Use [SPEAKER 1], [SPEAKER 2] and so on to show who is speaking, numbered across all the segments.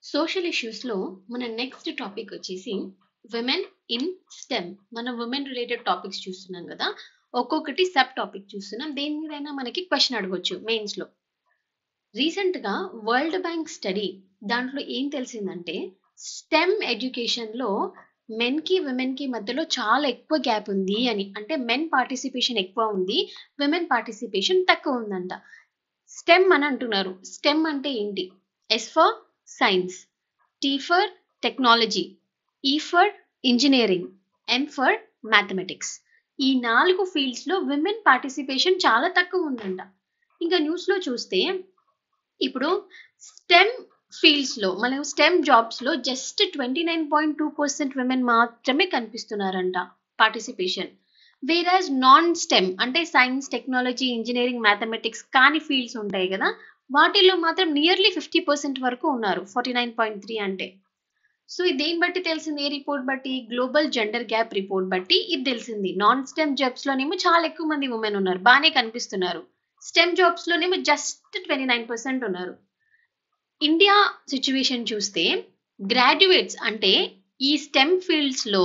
[SPEAKER 1] Social ఇష్యూస్‌లో మన next topic వచ్చేసి women in stem. మనం విమెన్ రిలేటెడ్ టాపిక్స్ చూస్తున్నాం గదా! ఒక్కొక్కటి సబ్ టాపిక్ చూస్తున్నాం. దేని మీదైనా మనకి క్వెషన్ అడగొచ్చు మెయిన్స్‌లో. రీసెంట్‌గా వరల్డ్ బ్యాంక్ స్టడీ దాంట్లో ఏం తెలిసిందంటే స్టెమ్ ఎడ్యుకేషన్‌లో మెన్‌కి, విమెన్‌కి మధ్యలో చాలా ఎక్కువ గ్యాప్ ఉంది అని. అంటే మెన్ పార్టిసిపేషన్ ఎక్కువ ఉంది. విమెన్ పార్టిసిపేషన్ తక్కువ ఉందంట. స్టెమ్ అని అంటున్నారు. స్టెమ్ అంటే ఏంటి? S for science, T for technology, E for engineering, N for mathematics. ఈ 4 ఫీల్డ్స్‌లో విమెన్ పార్టిసిపేషన్ చాలా తక్కువ ఉందంట. ఇంకా న్యూస్‌లో చూస్తే ఇప్పుడు స్టెమ్ ఫీల్డ్స్‌లో మనం స్టెమ్ జాబ్స్‌లో జస్ట్ 29.2% విమెన్ మాత్రమే కనిపిస్తున్నారంట పార్టిసిపేషన్. వేరాజ్ నాన్ స్టెమ్ అంటే సైన్స్, టెక్నాలజీ, ఇంజినీరింగ్, మ్యాథమెటిక్స్ కాని ఫీల్డ్స్ ఉంటాయి కదా! వాటిల్లో మాత్రం నియర్లీ 50% వరకు ఉన్నారు. 49.3 అంటే. సో ఇది దేన్ని బట్టి తెలిసింది? ఏ రిపోర్ట్ బట్టి? గ్లోబల్ జెండర్ గ్యాప్ రిపోర్ట్ బట్టి ఇది తెలిసింది. నాన్ స్టెమ్ జాబ్స్ లోనేమో చాలా ఎక్కువ మంది ఉమెన్ ఉన్నారు. బానే కనిపిస్తున్నారు. స్టెమ్ జాబ్స్ లోనేమో జస్ట్ 29% ఉన్నారు. ఇండియా సిచ్యువేషన్ చూస్తే గ్రాడ్యుయేట్స్ అంటే ఈ స్టెమ్ ఫీల్డ్స్ లో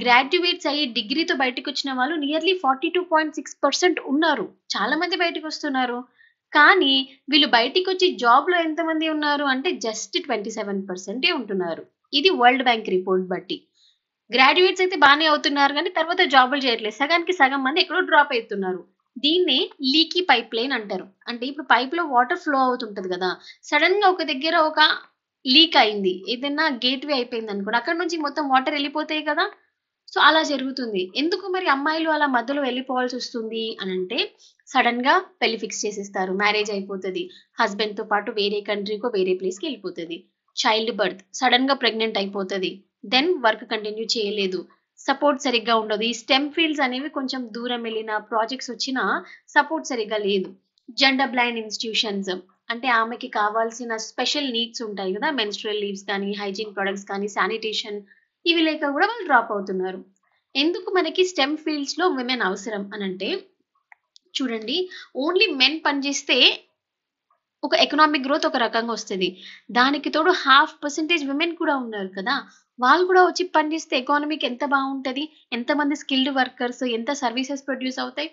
[SPEAKER 1] గ్రాడ్యుయేట్స్ అయ్యి డిగ్రీతో బయటకు వచ్చిన వాళ్ళు నియర్లీ 42.6% ఉన్నారు. చాలా మంది బయటకు వస్తున్నారు. కానీ వీళ్ళు బయటికి వచ్చి జాబ్ లో ఎంతమంది ఉన్నారు అంటే జస్ట్ 27% ఉంటున్నారు. ఇది వరల్డ్ బ్యాంక్ రిపోర్ట్ బట్టి. గ్రాడ్యుయేట్స్ అయితే బానే అవుతున్నారు కానీ తర్వాత జాబులు చేయట్లేదు. సగానికి సగం మంది ఎక్కడో డ్రాప్ అవుతున్నారు. దీన్నే లీకీ పైప్ లైన్ అంటారు. అంటే ఇప్పుడు పైప్ లో వాటర్ ఫ్లో అవుతుంటది కదా! సడన్ గా ఒక దగ్గర ఒక లీక్ అయింది. ఏదైనా గేట్‌వే అయిపోయింది అనుకోండి. అక్కడి నుంచి మొత్తం వాటర్ వెళ్ళిపోతాయి కదా! సో, అలా జరుగుతుంది. ఎందుకు మరి అమ్మాయిలు అలా మధ్యలో వెళ్ళిపోవాల్సొస్తుంది అనంటే, సడెన్‌గా పెళ్లి ఫిక్స్ చేసేస్తారు. మ్యారేజ్ అయిపోతది. హస్బెండ్‌తో పాటు వేరే కంట్రీకో, వేరే ప్లేస్‌కి ఎళ్ళిపోతది. చైల్డ్ బర్త్ సడెన్‌గా ప్రెగ్నెంట్ అయిపోతది. దెన్ వర్క్ కంటిన్యూ చేయలేదు. సపోర్ట్ సరిగ్గా ఉండదు. ఈ స్టెమ్ ఫీల్డ్స్ అనేవి కొంచెం దూరం వెళ్ళిన ప్రాజెక్ట్స్ వచ్చినా సపోర్ట్ సరిగ్గా లేదు. జెండర్ బ్లైండ్ ఇన్‌స్టిట్యూషన్స్ అంటే ఆమెకి కావాల్సిన స్పెషల్ నీడ్స్ ఉంటాయి గదా! మెన్‌స్ట్రుయల్ లీవ్స్ కానీ, హైజీన్ ప్రొడక్ట్స్ కానీ, శానిటేషన్ ఇవి లేక గూడా వాళ్ళు డ్రాప్ అవుతున్నారు. ఎందుకు మనకి స్టెమ్ ఫీల్డ్స్‌లో విమెన్ అవసరం అనంటే, చూడండి ఓన్లీ మెన్ పనిజేస్తే ఒక ఎకనామిక్ గ్రోత్ ఒక రకంగా వస్తది. దానికి తోడు 0.5% విమెన్ కూడా ఉన్నారు కదా! వాళ్ళు కూడా వచ్చి పనిజేస్తే ఎకానమీకి ఎంత బావుంటది? ఎంతమంది స్కిల్డ్ వర్కర్స్, ఎంత సర్వీసెస్ ప్రొడ్యూస్ అవుతాయి?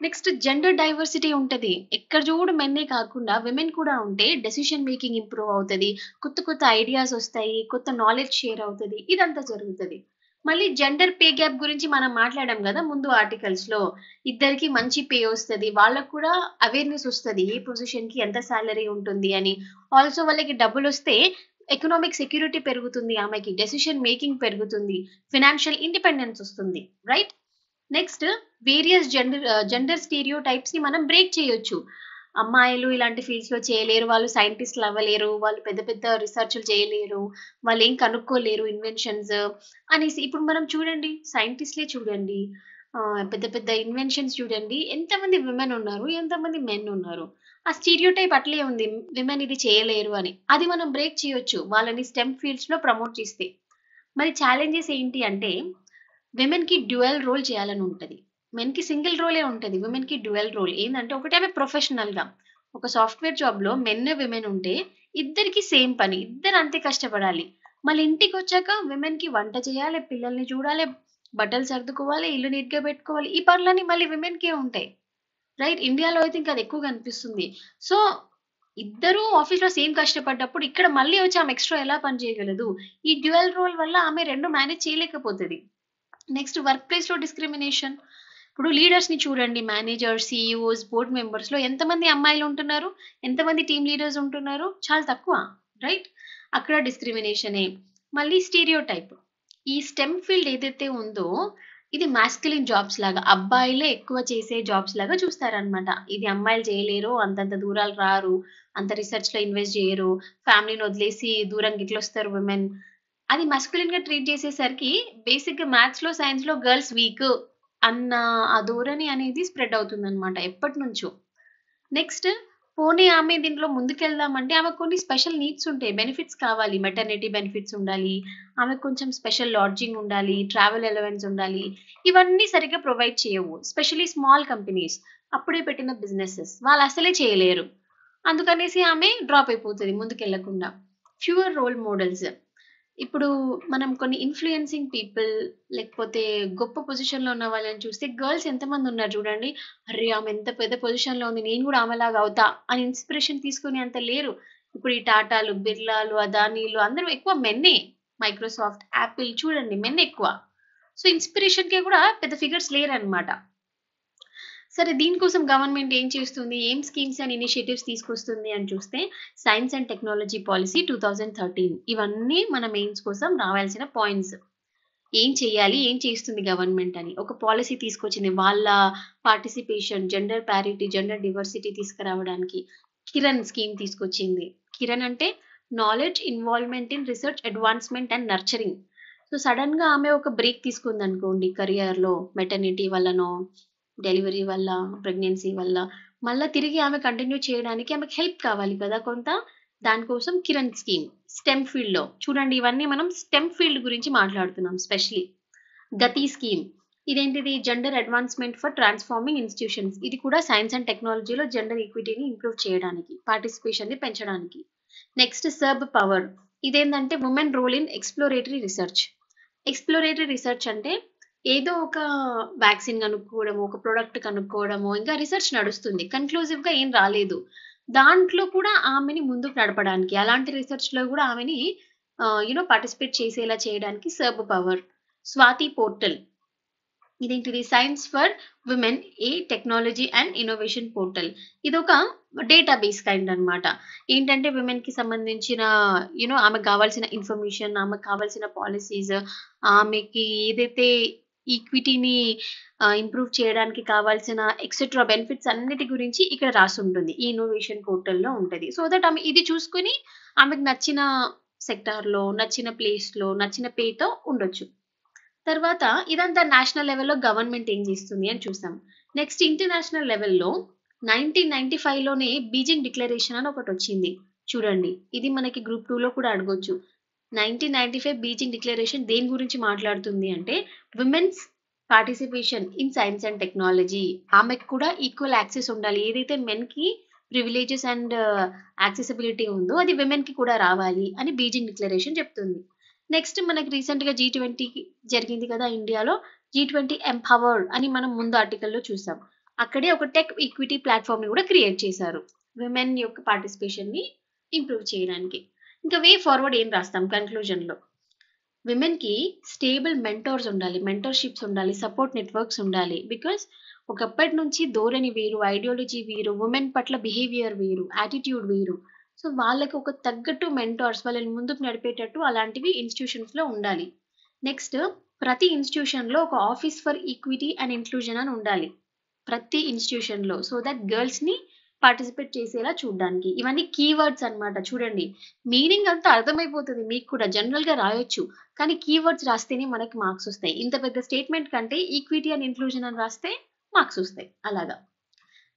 [SPEAKER 1] నెక్స్ట్ జెండర్ డైవర్సిటీ ఉంటది. ఎక్కడ చూడు మెన్నే కాకుండా విమెన్ కూడా ఉంటే డెసిషన్ మేకింగ్ ఇంప్రూవ్ అవుతది. కొత్త కొత్త ఐడియాస్ ఒస్తాయి. కొత్త నాలెడ్జ్ షేర్ అవుతది. ఇదంతా జరుగుతది. మళ్ళీ జెండర్ పే గ్యాప్ గురించి మనం మాట్లాడాం గదా! ముందు ఆర్టికల్స్‌లో. ఇద్దరికీ మంచి పే ఒస్తది. వాళ్ళకి కూడా అవేర్‌నెస్ ఒస్తది. ఏ పొజిషన్‌కి ఎంత సాలరీ ఉంటుంది అని. ఆల్సో వాళ్ళకి డబ్బులొస్తే ఎకనామిక్ సెక్యూరిటీ పెరుగుతుంది ఆమెకి. డెసిషన్ మేకింగ్ పెరుగుతుంది. ఫినాన్షియల్ ఇండిపెండెన్స్ ఒస్తుంది. Right? Next various gender stereotypes ని మనం బ్రేక్ చేయొచ్చు. అమ్మాయిలు ఇలాంటి ఫీల్డ్స్ లో చేయలేరు, వాళ్ళు సైంటిస్ట్లు అవ్వలేరు, వాళ్ళు పెద్ద పెద్ద రీసెర్చ్లు చేయలేరు, వాళ్ళు ఏం కనుక్కోలేరు ఇన్వెన్షన్స్ అనేసి. ఇప్పుడు మనం చూడండి సైంటిస్ట్లే చూడండి, పెద్ద పెద్ద ఇన్వెన్షన్స్ చూడండి, ఎంతమంది విమెన్ ఉన్నారు, ఎంతమంది మెన్ ఉన్నారు. ఆ స్టీరియోటైప్ అట్లే ఉంది, విమెన్ ఇది చేయలేరు అని. అది మనం బ్రేక్ చేయొచ్చు వాళ్ళని స్టెమ్ ఫీల్డ్స్ లో ప్రమోట్ చేస్తే. మరి ఛాలెంజెస్ ఏంటి అంటే విమెన్‌కి డ్యూయల్ రోల్ చేయాలని ఉంటది. మెన్‌కి సింగిల్ రోలే ఉంటది. విమెన్‌కి డ్యూయల్ రోల్. ఏందంటే ఒకటి ఆమె ప్రొఫెషనల్‌గా. ఒక సాఫ్ట్‌వేర్ జాబ్‌లో మెన్, విమెన్ ఉంటే ఇద్దరికీ సేమ్ పని. ఇద్దరు అంతే కష్టపడాలి. మళ్ళీ ఇంటికొచ్చాక విమెన్‌కి వంట చేయాలి, పిల్లల్ని చూడాలి, బట్టలు సర్దుకోవాలి, ఇల్లు నీట్‌గా పెట్టుకోవాలి. ఈ పనులన్నీ మళ్ళీ విమెన్‌కే ఉంటాయి. రైట్? ఇండియాలో అయితే ఇంకా అది ఎక్కువ కనిపిస్తుంది. సో, ఇద్దరూ ఆఫీస్‌లో సేమ్ కష్టపడ్డప్పుడు ఇక్కడ మళ్ళీ వచ్చి ఆమె ఎక్స్‌ట్రా ఎలా పని చేయగలదు? ఈ డ్యూయల్ రోల్ వల్ల ఆమె 2 మేనేజ్ చేయలేకపోతది. నెక్స్ట్ వర్క్ ప్లేస్‌లో డిస్క్రిమినేషన్. ఇప్పుడు లీడర్స్‌ని చూడండి. మేనేజర్స్, సీఈఓస్, బోర్డ్ మెంబర్స్‌లో ఎంతమంది అమ్మాయిలు ఉంటున్నారు? ఎంతమంది టీమ్ లీడర్స్ ఉంటున్నారు? చాలా తక్కువ. రైట్? అక్కడ డిస్క్రిమినేషనే. మళ్ళీ స్టీరియోటైప్. ఈ స్టెమ్ ఫీల్డ్ ఏదైతే ఉందో ఇది మాస్కులిన్ జాబ్స్ లాగా. అబ్బాయిలే ఎక్కువ చేసే జాబ్స్ లాగా చూస్తారనమాట. ఇది అమ్మాయిలు చేయలేరు, అంతంత దూరాలు రారు, అంత రిసర్చ్‌లో ఇన్వెస్ట్ చేయరు, ఫ్యామిలీని వదిలేసి దూరంగా ఇట్లొస్తారు విమెన్. అది మస్కులిన్‌గా ట్రీట్ చేసేసరికి బేసిక్‌గా మ్యాథ్స్‌లో, సైన్స్‌లో గర్ల్స్ వీక్ అన్న ఆ ధోరణి అనేది స్ప్రెడ్ అవుతుందన్నమాట ఎప్పటినుంచో. నెక్స్ట్ పోనీ ఆమె దీంట్లో ముందుకెళ్దామంటే ఆమెకు కొన్ని స్పెషల్ నీడ్స్ ఉంటాయి. బెనిఫిట్స్ కావాలి. మెటర్నిటీ బెనిఫిట్స్ ఉండాలి. ఆమెకు కొంచెం స్పెషల్ లాడ్జింగ్ ఉండాలి. ట్రావెల్ అలవెన్స్ ఉండాలి. ఇవన్నీ సరిగ్గా ప్రొవైడ్ చేయవు. స్పెషల్లీ స్మాల్ కంపెనీస్, అప్పుడే పెట్టిన బిజినెసెస్ వాళ్ళు అసలే చేయలేరు. అందుకనేసి ఆమె డ్రాప్ అయిపోతది ముందుకెళ్ళకుండా. Pure role models. ఇప్పుడు మనం కొన్ని ఇన్‌ఫ్లూయెన్సింగ్ పీపుల్ లేకపోతే గొప్ప పొజిషన్‌లో ఉన్న వాళ్ళని చూస్తే గర్ల్స్ ఎంతమంది ఉన్నారు చూడండి. అర్రే! ఆమె ఎంత పెద్ద పొజిషన్‌లో ఉంది. నేను కూడా ఆమెలాగా అవుతా అని ఇన్‌స్పిరేషన్ తీసుకునే అంత లేరు. ఇప్పుడు ఈ టాటాలు, బిర్లాలు, అదానీలు అందరూ ఎక్కువ మెన్నే. మైక్రోసాఫ్ట్, యాపిల్ చూడండి మెన్ ఎక్కువ. సో, ఇన్‌స్పిరేషన్‌కి కూడా పెద్ద ఫిగర్స్ లేరన్నమాట. సరే దీనికోసం గవర్నమెంట్ ఏం చేస్తుంది? ఏం స్కీమ్స్ అండ్ ఇనిషియేటివ్స్ తీసుకొస్తుంది అని చూస్తే సైన్స్ అండ్ టెక్నాలజీ పాలిసీ 2013 ఇవన్నీ మన మెయిన్స్ కోసం రావాల్సిన పాయింట్స్. ఏం చేయాలి? ఏం చేస్తుంది గవర్నమెంట్ అని. ఒక పాలిసీ తీసుకొచ్చింది. వాళ్ళ participation, gender parity, gender diversity తీసుకురావడానికి కిరణ్ స్కీమ్ తీసుకొచ్చింది. కిరణ్ అంటే knowledge involvement in research advancement and nurturing. So, సడెన్‌గా ఆమె ఒక బ్రేక్ తీసుకుందనుకోండి కెరియర్‌లో మెటర్నిటీ వల్లనో, డెలివరీ వల్ల, ప్రెగ్నెన్సీ వల్ల మళ్ళా తిరిగి ఆమె కంటిన్యూ చేయడానికి ఆమెకు హెల్ప్ కావాలి కదా కొంత. దానికోసం కిరణ్ స్కీమ్ స్టెమ్ ఫీల్డ్‌లో చూడండి ఇవన్నీ మనం స్టెమ్ ఫీల్డ్ గురించి మాట్లాడుతున్నాం స్పెషల్లీ. గతి స్కీమ్ ఇదేంటిది gender advancement for transforming institutions. ఇది కూడా సైన్స్ అండ్ టెక్నాలజీలో జెండర్ ఈక్విటీని ఇంప్రూవ్ చేయడానికి, పార్టిసిపేషన్‌ని పెంచడానికి. నెక్స్ట్ సర్బ్ పవర్ ఇదేంటంటే women role in exploratory research. Exploratory research అంటే ఏదో ఒక వ్యాక్సిన్ కనుక్కోవడమో, ఒక ప్రొడక్ట్ కనుక్కోవడమో, ఇంకా రిసర్చ్ నడుస్తుంది. కన్‌క్లూజివ్‌గా ఏం రాలేదు. దాంట్లో కూడా ఆమెని ముందుకు నడపడానికి, అలాంటి రిసర్చ్‌లో కూడా ఆమెని పార్టిసిపేట్ చేసేలా చేయడానికి సర్బ్ పవర్. స్వాతి పోర్టల్ ఇదేంటిది science for women A technology and innovation portal. ఇదొక డేటాబేస్ కైండ్ అన్నమాట. ఏంటంటే విమెన్‌కి సంబంధించిన ఆమెకు కావాల్సిన ఇన్ఫర్మేషన్, ఆమెకు కావాల్సిన పాలిసీస్, ఆమెకి ఏదైతే ఈక్విటీని ఇంప్రూవ్ చేయడానికి కావాల్సిన ఎక్సెట్రా బెనిఫిట్స్ అన్నిటి గురించి ఇక్కడ రాసుంటుంది. ఈ ఇన్నోవేషన్ పోర్టల్‌లో ఉంటది. సో దట్ ఆమె ఇది చూసుకొని ఆమెకు నచ్చిన సెక్టార్‌లో, నచ్చిన ప్లేస్‌లో, నచ్చిన పేతో ఉండొచ్చు. తర్వాత ఇదంతా నేషనల్ లెవెల్‌లో గవర్నమెంట్ ఏం చేస్తుంది అని చూసాం. నెక్స్ట్ ఇంటర్నేషనల్ లెవెల్‌లో 1995లోనే బీజింగ్ డిక్లరేషన్ అని ఒకటొచ్చింది. చూడండి. ఇది మనకి గ్రూప్ 2లో కూడా అడగొచ్చు. 1995 బీజింగ్ డిక్లరేషన్ దేని గురించి మాట్లాడుతుంది అంటే women's participation in science and technology. ఆమెకు కూడా ఈక్వల్ యాక్సెస్ ఉండాలి. ఏదైతే మెన్‌కి ప్రివిలేజెస్ అండ్ యాక్సెసిబిలిటీ ఉందో అది విమెన్‌కి కూడా రావాలి అని బీజింగ్ డిక్లరేషన్ చెప్తుంది. నెక్స్ట్ మనకి రీసెంట్‌గా G20 జరిగింది కదా ఇండియాలో. G20 ఎంపవర్డ్ అని మనం ముందు ఆర్టికల్‌లో చూసాం. అక్కడే ఒక టెక్ ఈక్విటీ ప్లాట్‌ఫార్మ్‌ని కూడా క్రియేట్ చేశారు. విమెన్ యొక్క పార్టిసిపేషన్‌ని ఇంప్రూవ్ చేయడానికి. ఇంకా వే ఫార్వర్డ్ ఏం రాస్తాం కన్క్లూజన్‌లో. విమెన్‌కి స్టేబుల్ మెంటర్స్ ఉండాలి. మెంటర్‌షిప్స్ ఉండాలి. సపోర్ట్ నెట్వర్క్స్ ఉండాలి. బికాజ్ ఒకప్పటి నుంచి ధోరణి వేరు, ఐడియాలజీ వేరు, వుమెన్ పట్ల బిహేవియర్ వేరు, యాటిట్యూడ్ వేరు. సో, వాళ్ళకి ఒక తగ్గట్టు మెంటార్స్ వాళ్ళని ముందుకు నడిపేటట్టు అలాంటివి ఇన్‌స్టిట్యూషన్స్‌లో ఉండాలి. నెక్స్ట్ ప్రతి ఇన్‌స్టిట్యూషన్‌లో ఒక office for equity and inclusion అని ఉండాలి. ప్రతి ఇన్‌స్టిట్యూషన్‌లో. సో దట్ గర్ల్స్‌ని పార్టిసిపేట్ చేసేలా చూడ్డానికి. ఇవన్నీ కీవర్డ్స్ అన్నమాట. చూడండి. మీనింగ్ అంతా అర్థమైపోతది మీకు కూడా. జనరల్‌గా రాయొచ్చు. కానీ కీవర్డ్స్ రాస్తేనే మనకి మార్క్స్ వస్తాయి. ఇంత పెద్ద స్టేట్‌మెంట్ కంటే ఈక్విటీ అండ్ ఇంక్లూజన్ అని రాస్తే మార్క్స్ వస్తాయి. అలాగా.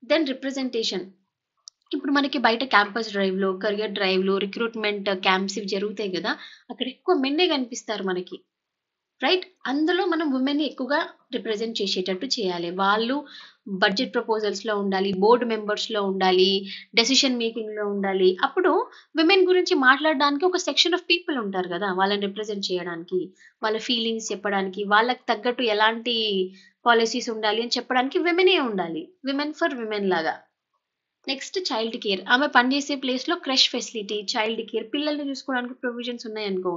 [SPEAKER 1] Then representation. ఇప్పుడు మనకి బయట క్యాంపస్ డ్రైవ్‌లో, కెరియర్ డ్రైవ్‌లో, రిక్రూట్‌మెంట్ క్యాంప్స్ ఇవి జరుగుతాయి గదా! అక్కడ ఎక్కువ మెన్నే కనిపిస్తారు మనకి. రైట్? అందులో మనం వుమెన్‌ని ఎక్కువగా రిప్రజెంట్ చేసేటట్టు చేయాలి. వాళ్ళు బడ్జెట్ ప్రపోజల్స్‌లో ఉండాలి, బోర్డ్ మెంబర్స్‌లో ఉండాలి, డెసిషన్ మేకింగ్‌లో ఉండాలి. అప్పుడు విమెన్ గురించి మాట్లాడడానికి ఒక సెక్షన్ ఆఫ్ పీపుల్ ఉంటారు గదా! వాళ్ళని రిప్రజెంట్ చేయడానికి, వాళ్ళ ఫీలింగ్స్ చెప్పడానికి, వాళ్ళకి తగ్గట్టు ఎలాంటి పాలిసీస్ ఉండాలి అని చెప్పడానికి విమెనే ఉండాలి. విమెన్ ఫర్ విమెన్ లాగా. Next child care. ఆమె పనిచేసే ప్లేస్‌లో క్రష్ ఫెసిలిటీ, చైల్డ్ కేర్ పిల్లల్ని చూసుకోవడానికి ప్రొవిజన్స్ ఉన్నాయనుకో,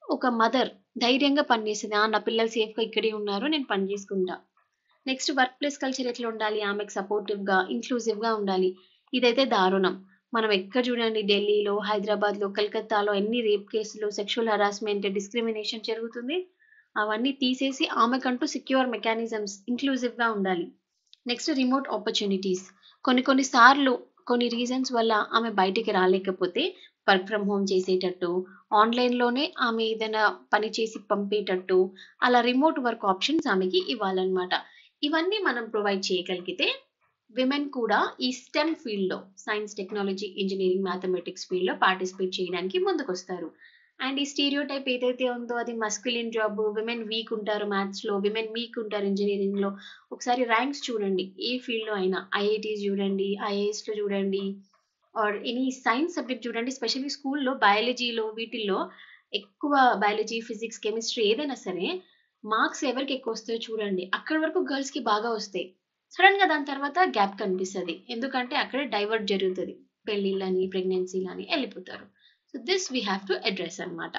[SPEAKER 1] ఒక మదర్ ధైర్యంగా పనిచేస్తది. నా పిల్లలు సేఫ్‌గా ఇక్కడే ఉన్నారు. నేను పని చేసుకుంటా. నెక్స్ట్ వర్క్ ప్లేస్ కల్చర్ ఎట్లా ఉండాలి? ఆమెకు సపోర్టివ్‌గా, ఇంక్లూజివ్‌గా ఉండాలి. ఇదైతే దారుణం. మనం ఎక్కడ చూడండి ఢిల్లీలో, హైదరాబాద్‌లో, కలకత్తాలో ఎన్ని రేప్ కేసులు, సెక్షువల్ హరాస్మెంట్, డిస్క్రిమినేషన్ జరుగుతుంది. అవన్నీ తీసేసి ఆమెకంటూ సెక్యూర్ మెకానిజమ్స్ ఇంక్లూజివ్‌గా ఉండాలి. Next remote opportunities. కొన్ని కొన్ని సార్లు కొన్ని రీజన్స్ వల్ల ఆమె బయటికి రాలేకపోతే వర్క్ ఫ్రమ్ హోమ్ చేసేటట్టు, ఆన్‌లైన్‌లోనే ఆమె ఏదైనా పని చేసి పంపేటట్టు, అలా రిమోట్ వర్క్ ఆప్షన్స్ ఆమెకి ఇవ్వాలన్నమాట. ఇవన్నీ మనం ప్రొవైడ్ చేయగలిగితే విమెన్ కూడా ఈ స్టెమ్ ఫీల్డ్‌లో సైన్స్, టెక్నాలజీ, ఇంజినీరింగ్, మ్యాథమెటిక్స్ ఫీల్డ్‌లో పార్టిసిపేట్ చేయడానికి ముందుకొస్తారు. అండ్ ఈ స్టీరియోటైప్ ఏదైతే ఉందో అది మస్కులిన్ జాబ్, విమెన్ వీక్ ఉంటారు మ్యాథ్స్‌లో, విమెన్ వీక్ ఉంటారు ఇంజినీరింగ్‌లో. ఒకసారి ర్యాంక్స్ చూడండి. ఏ ఫీల్డ్‌లో అయినా ఐఐటీస్ చూడండి, ఐఏఎస్‌లో చూడండి, ఆర్ ఎనీ సైన్స్ సబ్జెక్ట్ చూడండి, స్పెషల్లీ స్కూల్లో బయాలజీలో వీటిల్లో ఎక్కువ బయాలజీ, ఫిజిక్స్, కెమిస్ట్రీ ఏదైనా సరే మార్క్స్ ఎవరికి ఎక్కువ వస్తాయో చూడండి. అక్కడి వరకు గర్ల్స్ కి బాగా వస్తాయి. సడన్ గా దాని తర్వాత గ్యాప్ కనిపిస్తది. ఎందుకంటే అక్కడే డైవర్ట్ జరుగుతది. పెళ్ళిళ్ళని, ప్రెగ్నెన్సీలని వెళ్ళిపోతారు. So this we have to address అన్నమాట.